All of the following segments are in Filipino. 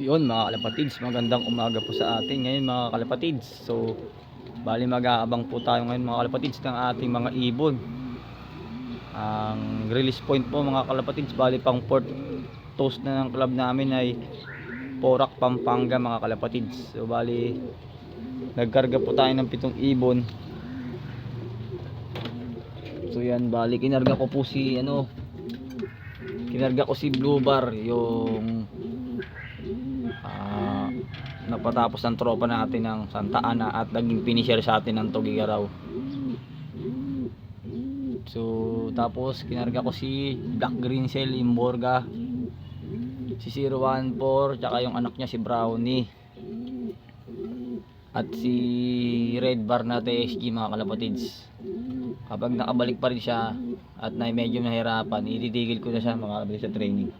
Yun mga kalapatids, magandang umaga po sa atin ngayon mga kalapatids. So bali mag-aabang po tayo ngayon mga kalapatids ng ating mga ibon. Ang release point po mga kalapatids, bali pang port toast na ng club namin ay Porac, Pampanga mga kalapatids. So bali nagkarga po tayo ng 7 ibon. So yan, bali kinarga ko po si Blue Bar, yung napatapos ng tropa natin ng Santa Ana at naging finisher sa atin ng Tugigaraw. So tapos kinarga ko si Black Grinsel Imborga, si 014, tsaka yung anak niya si Brownie, at si Red Bar na TSG mga kalapatids. Kapag nakabalik pa rin siya at medyo nahirapan, ididigil ko na siya mga kalapatids sa training.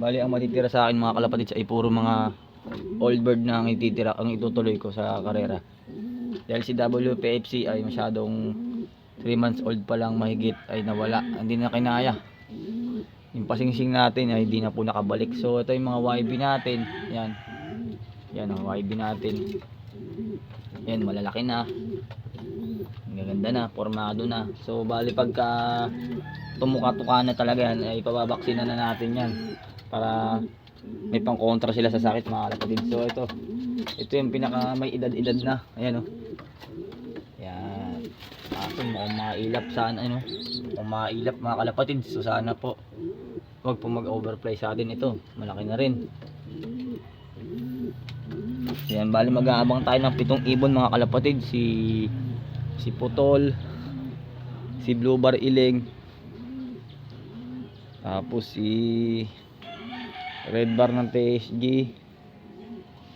Bali ang matitira sa akin mga kalapatids ay puro mga old bird na ang itutuloy ko sa karera. Dahil si WPFC ay masyadong 3 months old pa lang mahigit ay nawala, hindi na kinaya. Yung pasingsing natin ay hindi na po nakabalik. So ito yung mga YB natin. Yan ang YB natin. Yan, malalaki na, gaganda na, formado na. So bali pagka tumuka-tuka na talaga yan ay pababaksina na natin yan para may pang kontra sila sa sakit mga kalapatids. So ito yung pinaka may edad na. Ayan oh. Yan. Mukhang mailap sana Kung mailap mga kalapatids. So sana po wag po mag-overplay sa atin ito. Malaki na rin. Yan, bali mag-aabang tayo ng 7 ibon mga kalapatids. Si Putol, si Blue Bar Iling, tapos si Red Bar ng TSG,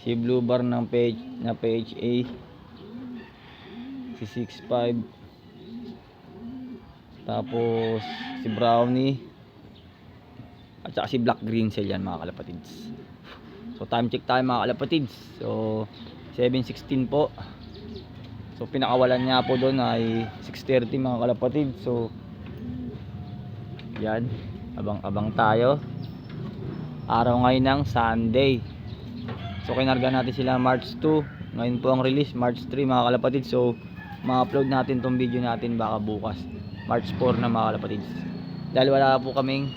si Blue Bar ng PHA, si 65, tapos si Brownie, at saka si Black Grinsel. Yan mga kalapatids. So time check tayo mga kalapatids. So 7:16 po. So pinakawalan niya po doon ay 6:30 mga kalapatids. So yan, abang-abang tayo. Araw ngayon ng Sunday. So kinarga natin sila March 2. Ngayon po ang release March 3 mga kalapatids. So ma-upload natin tong video natin baka bukas March 4 na mga kalapatids. Dahil wala po kaming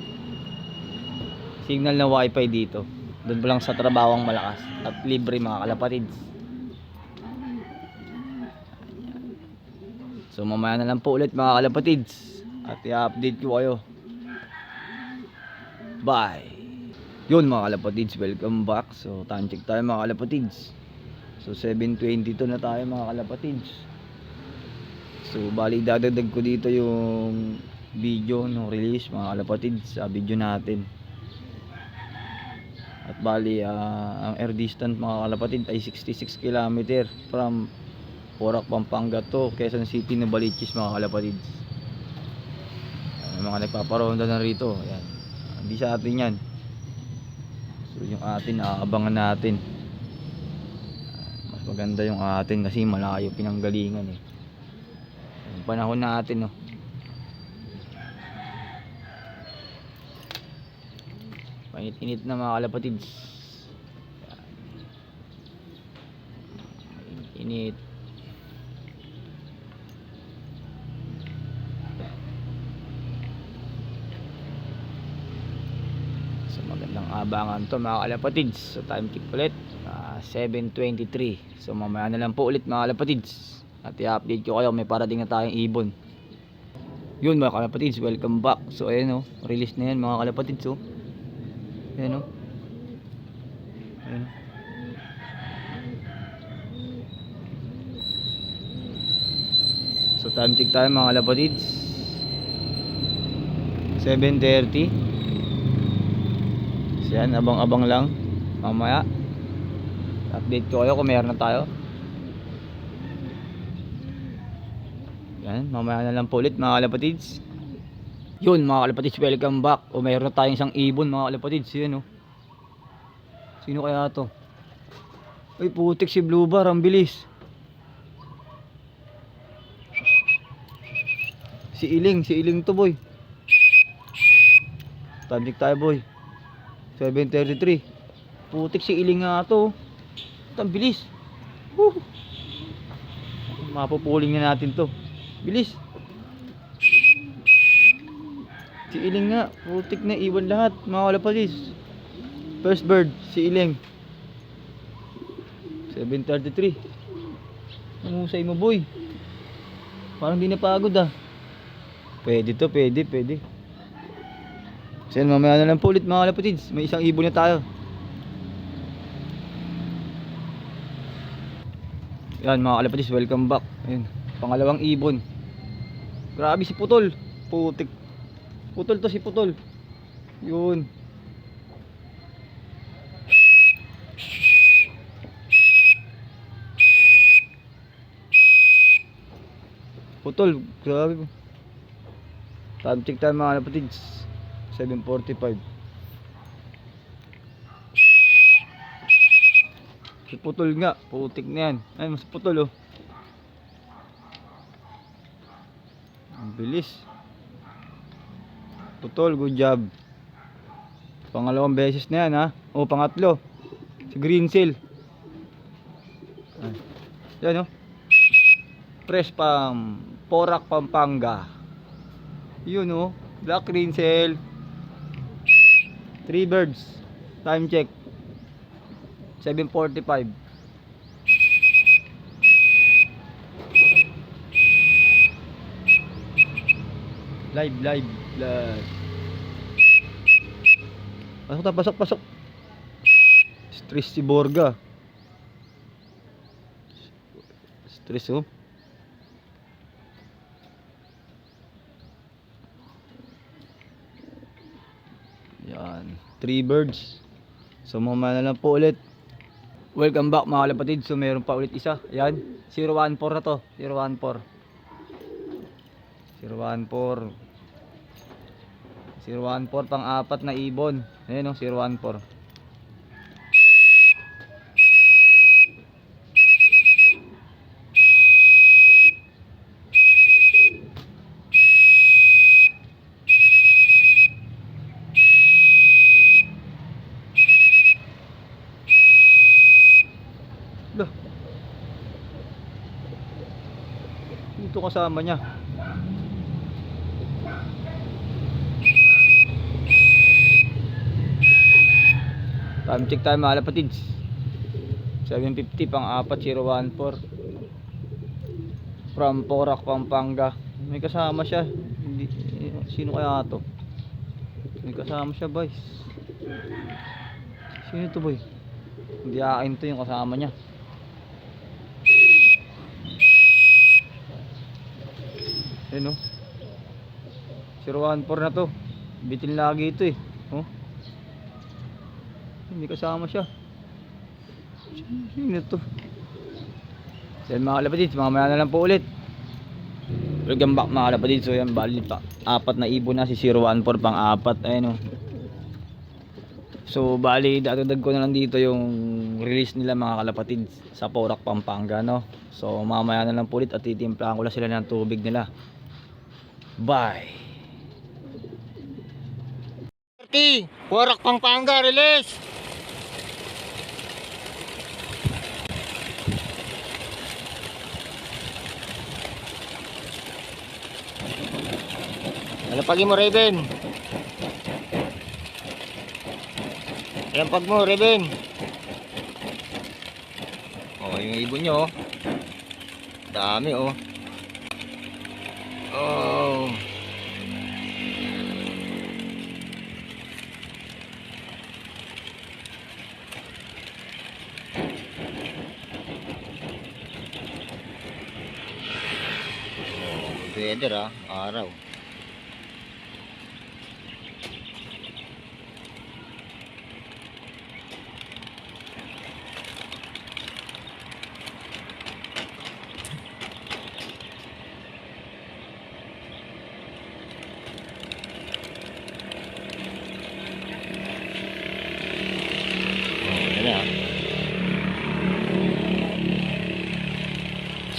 signal na wifi dito. Doon po lang sa trabaho ang malakas at libre mga kalapatids. So mamaya na lang po ulit mga kalapatids at i-update ko kayo. Bye. Yun mga kalapatids, welcome back. So time check tayo mga kalapatids. So 7:22 na tayo mga kalapatids. So bali dadagdag ko dito yung video ng release mga kalapatids sa video natin. At bali ang air distance mga kalapatid ay 66 km from Porac, Pampanga to Quezon City, Novaliches mga kalapatids. Mga nagpaparonda na rito. Ayan. Hindi sa atin yan. So yung atin aabangan natin. Mas maganda yung atin kasi malayo pinanggalingan yung panahon natin Mainit-init na mga kalapatids. Init. So magandang abangan to mga kalapatids. So time check ulit 7:23. So mamaya na lang po ulit mga kalapatids at i-update ko kayo, may parating na tayong ibon. Yun mga kalapatids, welcome back. So ayan release na yan mga kalapatids. Ayan ayan. So time check tayo mga kalapatids 7:30. So yan, abang-abang lang. Mamaya update ko kayo kung mayroon na tayo. Yan, mamaya na lang po ulit mga kalapatids. Yun mga kalapatids, welcome back. Mayroon na tayong isang ibon mga kalapatids. Yan Sino kaya to? Uy, putik, si Blue Bar, ang bilis. Si Iling to boy. Time check tayo boy 7:33. Putik si iling nga to. Ito, ang bilis. Woo! Mapupuling na natin to. Bilis. Si iling nga. Putik na, iwan lahat. Mga kalapatis. First bird, si iling. 7:33. Namusay mo, boy. Parang di napagod ah. Pwede to, pwede. So yan, mamaya na lang po ulit mga kalapatids. May isang ibon na tayo. Yan mga kalapatids, welcome back. Ayun, pangalawang ibon. Grabe si Putol. Putik. Putol to, si Putol. Yun. Putol, grabe. Time check tayo mga kalapatids. 7:45. Si Putol nga, putik na yan. Ay, mas Putol oh. Ang bilis. Putol, good job. Pangalawang beses na yan ha. O, pangatlo. Si Green Seal. Yan oh. Fresh Pam, Porac, Pampanga. Yun oh. Black Green Seal. 3 birds. Time check 7:45. Live. Pasok. Stress si Borga. Stress oh. Yan, 3 birds. So mamaya na lang po ulit. Welcome back mga kalapatid. So meron pa ulit isa. Yan, 014 na to. 014 pang-apat na ibon. Ayan o, 014. Dito kasama niya. Time check tayo mga kalapatids. 7:50 pang-apat, 014. From Porac, Pampanga. May kasama siya. Hindi, sino kaya to? May kasama siya, boys. Sino to, boy? Hindi akin to yung kasama niya. Ayun oh. 014 na to. Bitin lagi ito eh. Oh. Hindi kasama siya. Sino to? So yan mga kalapatids, mamaya na lang po ulit. Welcome back mga kalapatids. So yan, bali pa 4 na ibon na si 014 pang-apat. Ayun oh. So bali dadadag ko na lang dito yung release nila mga kalapatids sa Porac, Pampanga no. So mamaya na lang po ulit at titimplahan ko lang sila ng tubig nila. Bye. Porac, Pampanga, release. Alapagin mo, Raven. Alapag mo, Raven. Oh, yung ibon nyo oh. Dami oh. Oh. Weather araw.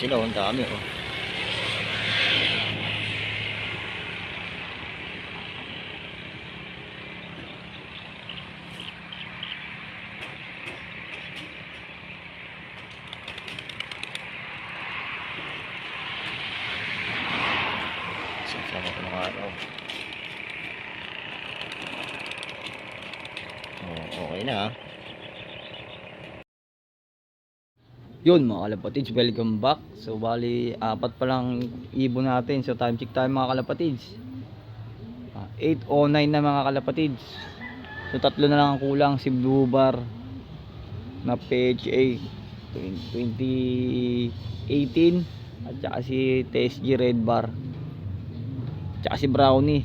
Sila ang dami oh. Okay na ha. Yun mga kalapatids, welcome back. So bali, 4 pa lang ibon natin. So time check tayo mga kalapatids. 8:09 na mga kalapatids. So 3 na lang ang kulang, si Blue Bar na PHA 2018 at saka si TSG Red Bar at saka si Brownie.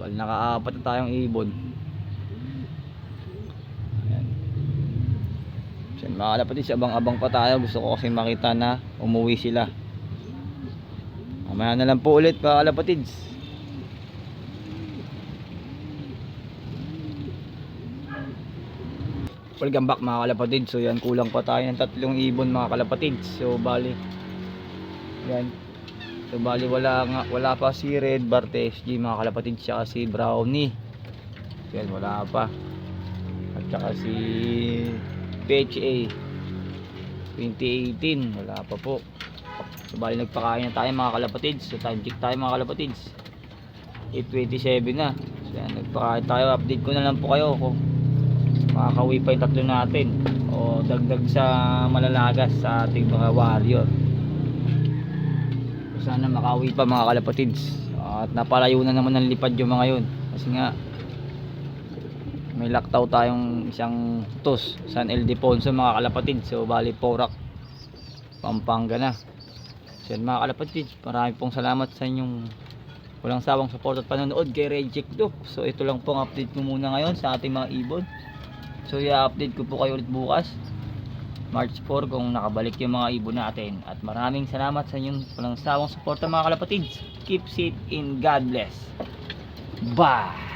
Bali, naka-4 na tayong ibon. Mga kalapatids, abang-abang pa tayo. Gusto ko kasi makita na umuwi sila. Mamaya na lang po ulit mga kalapatids. Welcome back mga kalapatids. So yan, kulang pa tayo ng 3 ibon mga kalapatids. So bali yan. So bali wala pa si Red Bar TSG mga kalapatids, saka si Brownie. So yan, wala pa. At saka si PHA 2018 wala pa po. So bali nagpakain na tayo mga kalapatids. So time check tayo mga kalapatids, 8:27 na. So yan, nagpakain tayo. Update ko na lang po kayo kung makakauwi pa yung 3 natin o dagdag sa malalagas sa ating mga warrior. So sana makauwi pa mga kalapatids. At napalayo na naman ng lipad yung mga yun kasi nga may laktaw tayong isang tos, San Ildefonso mga kalapatids. So bali Porac, Pampanga na. So yan mga kalapatids, marami pong salamat sa inyong walang sawang support at panonood kay Reject Duke. So ito lang pong update ko muna ngayon sa ating mga ibon. So i-update ko po kayo ulit bukas March 4 kung nakabalik yung mga ibon natin. At maraming salamat sa inyong walang sawang support mga kalapatids. Keep safe and God bless. Bye!